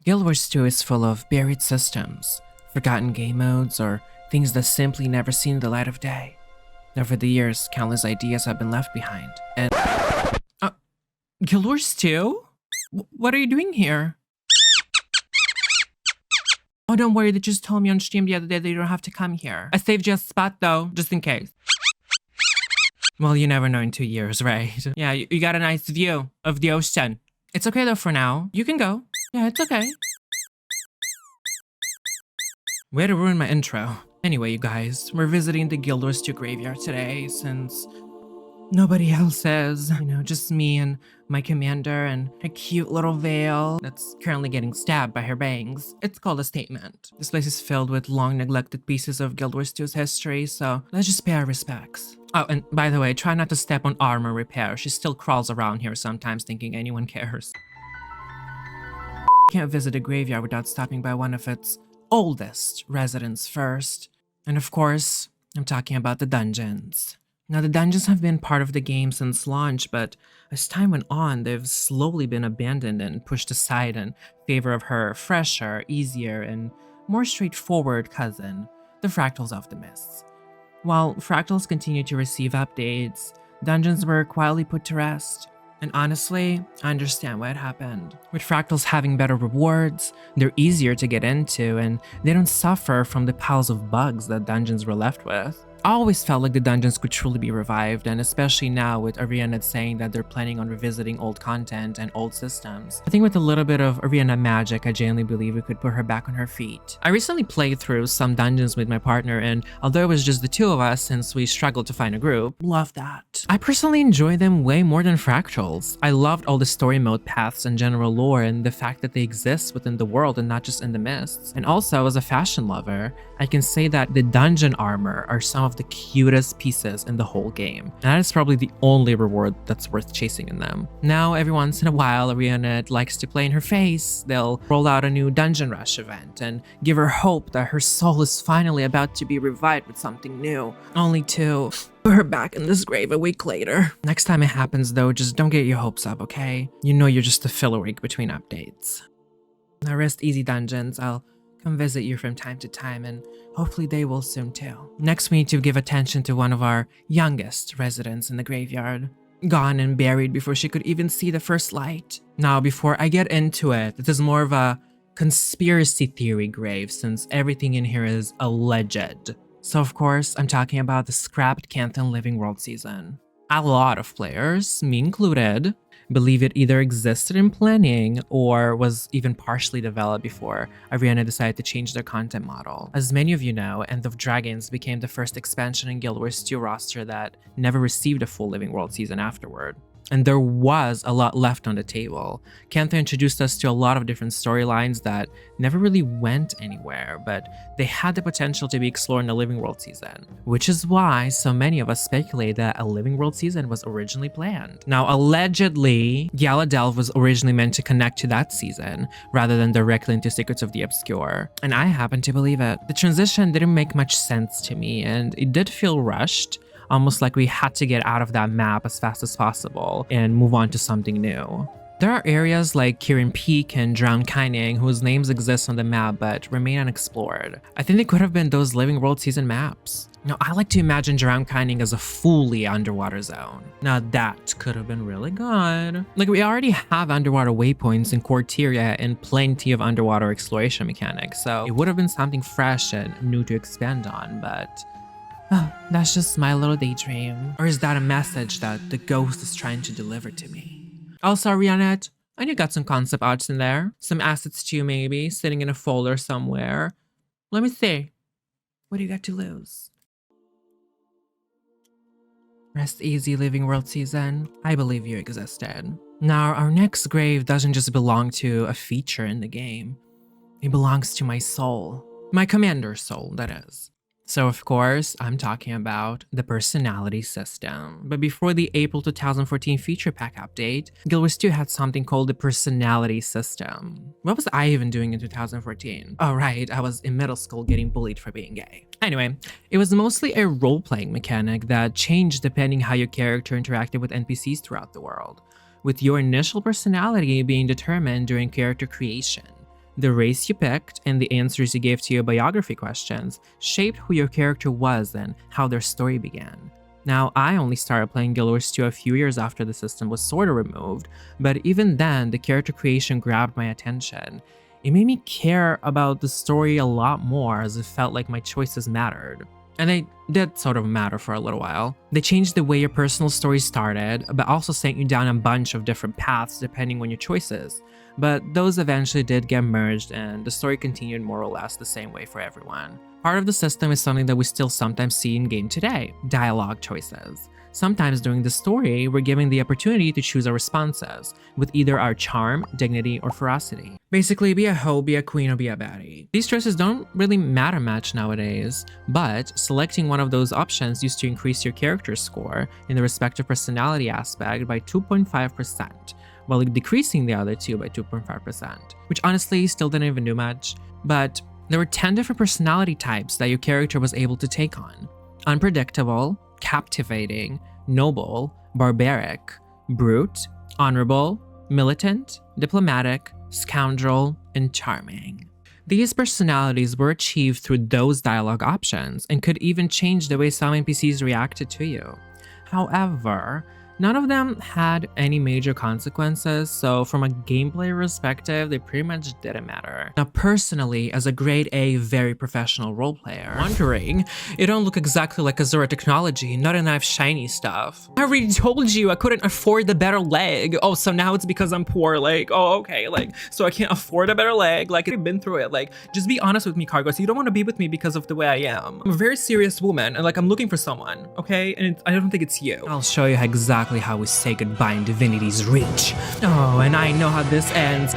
Guild Wars 2 is full of buried systems, forgotten game modes, or things that simply never seen the light of day. Over the years, countless ideas have been left behind, and— Guild Wars 2? What are you doing here? Oh, don't worry, they just told me on stream the other day that you don't have to come here. I saved you a spot though, just in case. Well, you never know in 2 years, right? Yeah, you got a nice view of the ocean. It's okay though for now. You can go. Yeah, it's okay. Way to ruin my intro. Anyway, you guys, we're visiting the Guild Wars 2 graveyard today since nobody else is. Just me and my commander and her cute little Veil that's currently getting stabbed by her bangs. It's called a statement. This place is filled with long neglected pieces of Guild Wars 2's history, so let's just pay our respects. Oh, and by the way, try not to step on Armor Repair. She still crawls around here sometimes thinking anyone cares. Can't visit a graveyard without stopping by one of its oldest residents first. And of course, I'm talking about the dungeons. Now, the dungeons have been part of the game since launch, but as time went on, they've slowly been abandoned and pushed aside in favor of her fresher, easier, and more straightforward cousin, the Fractals of the Mists. While Fractals continue to receive updates, dungeons were quietly put to rest. And honestly, I understand why it happened. With Fractals having better rewards, they're easier to get into, and they don't suffer from the piles of bugs that dungeons were left with. I always felt like the dungeons could truly be revived, and especially now with Ariana saying that they're planning on revisiting old content and old systems. I think with a little bit of Ariana magic, I genuinely believe we could put her back on her feet. I recently played through some dungeons with my partner, and although it was just the two of us since we struggled to find a group, love that. I personally enjoy them way more than Fractals. I loved all the story mode paths and general lore, and the fact that they exist within the world and not just in the mists. And also, as a fashion lover, I can say that the dungeon armor are some of the cutest pieces in the whole game. And that is probably the only reward that's worth chasing in them. Now, every once in a while, Ariana likes to play in her face. They'll roll out a new Dungeon Rush event and give her hope that her soul is finally about to be revived with something new, only to put her back in this grave a week later. Next time it happens though, just don't get your hopes up, okay? You know you're just a filler week between updates. Now rest easy, dungeons. I'll come visit you from time to time, and hopefully they will soon too. Next, we need to give attention to one of our youngest residents in the graveyard. Gone and buried before she could even see the first light. Now, before I get into it, this is more of a conspiracy theory grave since everything in here is alleged. So of course, I'm talking about the scrapped Canthan Living World season. A lot of players, me included, believe it either existed in planning or was even partially developed before Ariana decided to change their content model. As many of you know, End of Dragons became the first expansion in Guild Wars 2 roster that never received a full Living World season afterward. And there was a lot left on the table. Cantha introduced us to a lot of different storylines that never really went anywhere, but they had the potential to be explored in the Living World season, which is why so many of us speculate that a Living World season was originally planned. Now, allegedly, Gala Delve was originally meant to connect to that season, rather than directly into Secrets of the Obscure, and I happen to believe it. The transition didn't make much sense to me, and it did feel rushed, almost like we had to get out of that map as fast as possible and move on to something new. There are areas like Kirin Peak and Drowned Kyning whose names exist on the map but remain unexplored. I think they could have been those Living World season maps. Now, I like to imagine Drowned Kyning as a fully underwater zone. Now, that could have been really good. Like, we already have underwater waypoints in Corteria and plenty of underwater exploration mechanics, so it would have been something fresh and new to expand on, but that's just my little daydream. Or is that a message that the ghost is trying to deliver to me? Also, Ariana, I know you got some concept arts in there. Some assets too, maybe, sitting in a folder somewhere. Let me see. What do you got to lose? Rest easy, Living World season. I believe you existed. Now, our next grave doesn't just belong to a feature in the game. It belongs to my soul. My commander's soul, that is. So of course, I'm talking about the personality system. But before the April 2014 feature pack update, Guild Wars 2 had something called the personality system. What was I even doing in 2014? Oh right, I was in middle school getting bullied for being gay. Anyway, it was mostly a role-playing mechanic that changed depending how your character interacted with NPCs throughout the world, with your initial personality being determined during character creation. The race you picked and the answers you gave to your biography questions shaped who your character was and how their story began. Now, I only started playing Guild Wars 2 a few years after the system was sorta removed, but even then, the character creation grabbed my attention. It made me care about the story a lot more as it felt like my choices mattered. And they did sort of matter for a little while. They changed the way your personal story started, but also sent you down a bunch of different paths depending on your choices. But those eventually did get merged, and the story continued more or less the same way for everyone. Part of the system is something that we still sometimes see in game today: dialogue choices. Sometimes during the story, we're given the opportunity to choose our responses, with either our charm, dignity, or ferocity. Basically, be a hoe, be a queen, or be a baddie. These choices don't really matter much nowadays, but selecting one of those options used to increase your character score in the respective personality aspect by 2.5%, while decreasing the other two by 2.5%, which honestly still didn't even do much. But there were 10 different personality types that your character was able to take on: unpredictable, captivating, noble, barbaric, brute, honorable, militant, diplomatic, scoundrel, and charming. These personalities were achieved through those dialogue options and could even change the way some NPCs reacted to you. However, none of them had any major consequences, so from a gameplay perspective, they pretty much didn't matter. Now, personally, as a grade A, very professional role player, wondering, you don't look exactly like Azura technology, not enough shiny stuff. I already told you I couldn't afford the better leg. Oh, so now it's because I'm poor, like, oh, okay, like, so I can't afford a better leg, like, I've been through it, like, just be honest with me, Cargos, you don't want to be with me because of the way I am. I'm a very serious woman, and like, I'm looking for someone, okay, and I don't think it's you. I'll show you exactly how we say goodbye in Divinity's Reach. Oh, and I know how this ends.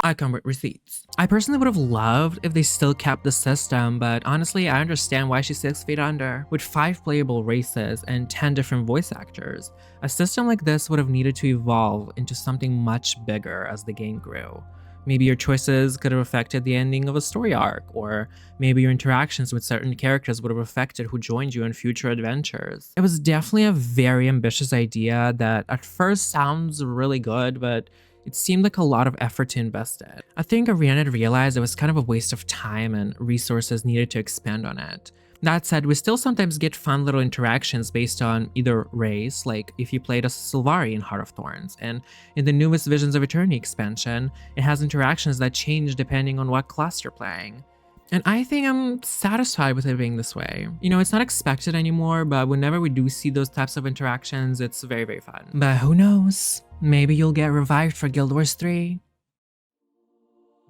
I come with receipts. I personally would have loved if they still kept the system, but honestly, I understand why she's 6 feet under. With 5 playable races and 10 different voice actors, a system like this would have needed to evolve into something much bigger as the game grew. Maybe your choices could have affected the ending of a story arc, or maybe your interactions with certain characters would have affected who joined you in future adventures. It was definitely a very ambitious idea that at first sounds really good, but it seemed like a lot of effort to invest in. I think Ariana realized it was kind of a waste of time and resources needed to expand on it. That said, we still sometimes get fun little interactions based on either race, like if you played as Sylvari in Heart of Thorns, and in the newest Visions of Eternity expansion, it has interactions that change depending on what class you're playing. And I think I'm satisfied with it being this way. You know, it's not expected anymore, but whenever we do see those types of interactions, it's very, very fun. But who knows? Maybe you'll get revived for Guild Wars 3.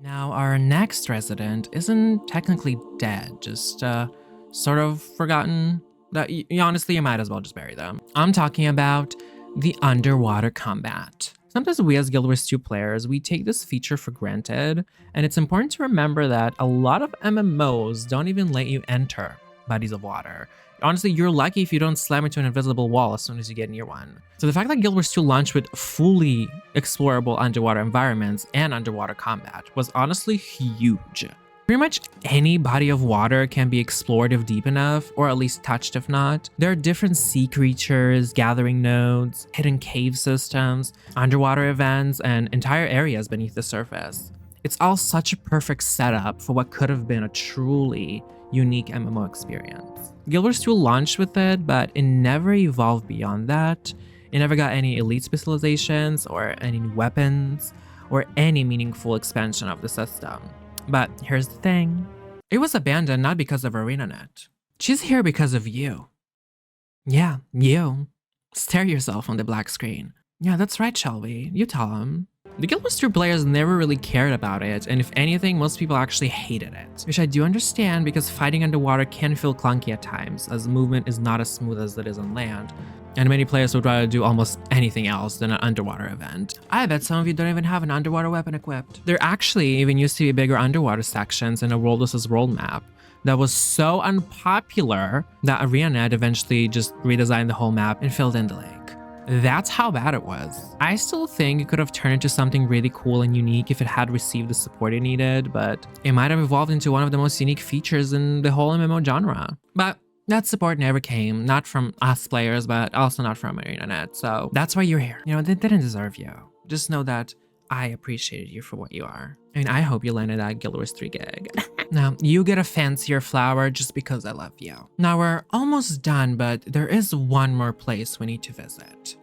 Now, our next resident isn't technically dead, just sort of forgotten. That honestly, you might as well just bury them. I'm talking about the underwater combat. Sometimes we as Guild Wars 2 players, we take this feature for granted, and it's important to remember that a lot of MMOs don't even let you enter bodies of water. Honestly, you're lucky if you don't slam into an invisible wall as soon as you get near one. So the fact that Guild Wars 2 launched with fully explorable underwater environments and underwater combat was honestly huge. Pretty much any body of water can be explored if deep enough, or at least touched if not. There are different sea creatures, gathering nodes, hidden cave systems, underwater events, and entire areas beneath the surface. It's all such a perfect setup for what could have been a truly unique MMO experience. Guild Wars 2 launched with it, but it never evolved beyond that. It never got any elite specializations, or any weapons, or any meaningful expansion of the system. But here's the thing. It was abandoned not because of ArenaNet. She's here because of you. Yeah, you. Stare yourself on the black screen. Yeah, that's right, Shelby. You tell him. The Guild Wars 2 players never really cared about it, and if anything, most people actually hated it. Which I do understand, because fighting underwater can feel clunky at times, as movement is not as smooth as it is on land. And many players would rather do almost anything else than an underwater event. I bet some of you don't even have an underwater weapon equipped. There actually even used to be bigger underwater sections in a World vs. World map that was so unpopular that ArenaNet eventually just redesigned the whole map and filled in the lake. That's how bad it was. I still think it could have turned into something really cool and unique if it had received the support it needed, but it might have evolved into one of the most unique features in the whole MMO genre. But that support never came, not from us players, but also not from ArenaNet, so that's why you're here. You know, they didn't deserve you. Just know that I appreciated you for what you are. I mean, I hope you landed that Guild Wars 3 gig. Now, you get a fancier flower just because I love you. Now, we're almost done, but there is one more place we need to visit.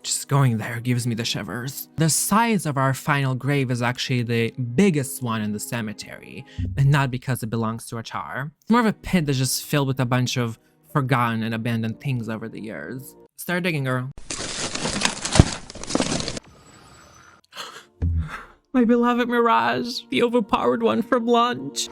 Just going there gives me the shivers. The size of our final grave is actually the biggest one in the cemetery, and not because it belongs to a char. It's more of a pit that's just filled with a bunch of forgotten and abandoned things over the years. Start digging, girl. My beloved Mirage, the overpowered one from lunch.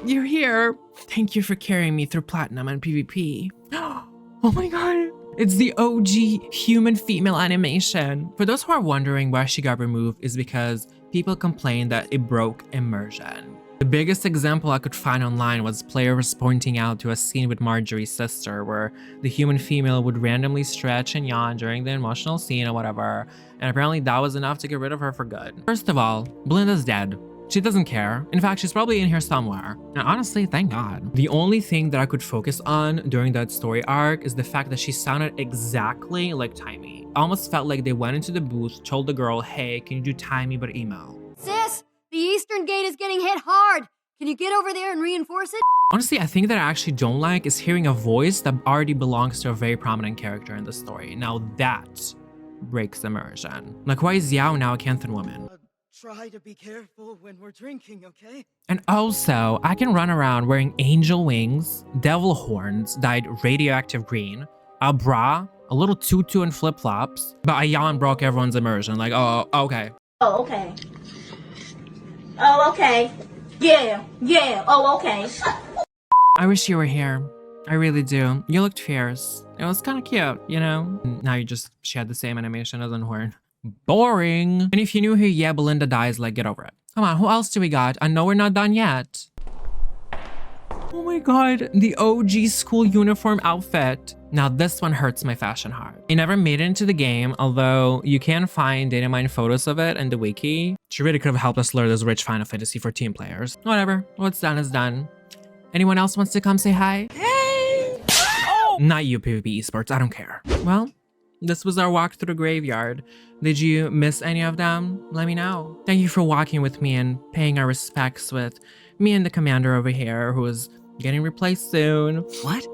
You're here. Thank you for carrying me through Platinum and PvP. Oh my god. It's the OG human female animation. For those who are wondering why she got removed is because people complained that it broke immersion. The biggest example I could find online was players pointing out to a scene with Marjorie's sister where the human female would randomly stretch and yawn during the emotional scene or whatever, and apparently that was enough to get rid of her for good. First of all, Belinda's dead. She doesn't care. In fact, she's probably in here somewhere. And honestly, thank God. The only thing that I could focus on during that story arc is the fact that she sounded exactly like Timey. I almost felt like they went into the booth, told the girl, hey, can you do Timey but emo? Sis, the eastern gate is getting hit hard. Can you get over there and reinforce it? Honestly, I think that I actually don't like is hearing a voice that already belongs to a very prominent character in the story. Now that breaks immersion. Like, why is Yao now a Canthan woman? Try to be careful when we're drinking, okay? And also, I can run around wearing angel wings, devil horns dyed radioactive green, a bra, a little tutu and flip-flops, but a yawn broke everyone's immersion. Like, oh, okay. Oh, okay. Oh, okay. Yeah, oh, okay. I wish you were here. I really do. You looked fierce. It was kind of cute, you know? Now you just shared the same animation as Unhorn. Boring. And if you knew who, yeah, Belinda dies, like, get over it. Come on, who else do we got? I know we're not done yet. Oh my god, the OG school uniform outfit. Now this one hurts my fashion heart. It never made it into the game, although you can find data mine photos of it in the wiki. She really could have helped us lure this rich Final Fantasy 14 players. Whatever, what's done is done. Anyone else wants to come say hi? Hey! Oh! Not you, PvP Esports, I don't care. Well, this was our walk through the graveyard. Did you miss any of them? Let me know. Thank you for walking with me and paying our respects with me and the commander over here who is getting replaced soon. What?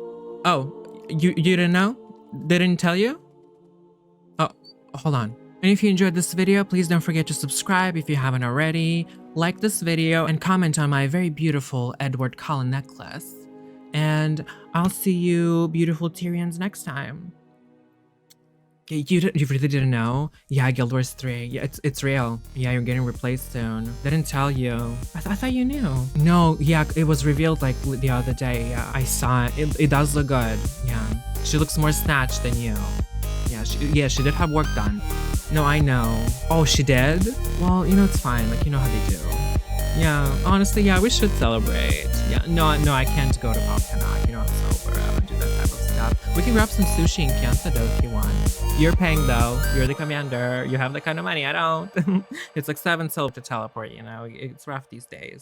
Oh, you didn't know? They didn't tell you? Oh, hold on. And if you enjoyed this video, please don't forget to subscribe if you haven't already, like this video, and comment on my very beautiful Edward Cullen necklace. And I'll see you beautiful Tyrians next time. You really didn't know? Yeah, Guild Wars 3. Yeah, it's real. Yeah, you're getting replaced soon. They didn't tell you. I thought you knew. No, yeah, it was revealed like the other day. Yeah, I saw it. It does look good. Yeah, she looks more snatched than you. Yeah, she did have work done. No, I know. Oh, she did? Well, you know, it's fine. Like, you know how they do. Yeah, honestly, yeah, we should celebrate. Yeah, no, I can't go to Pop Canuck. You know, I'm sober. I don't do that type of stuff. We can grab some sushi in Kansas though if you want. You're paying though. You're the commander. You have that kind of money. I don't. It's like 7 silver to teleport, you know. It's rough these days.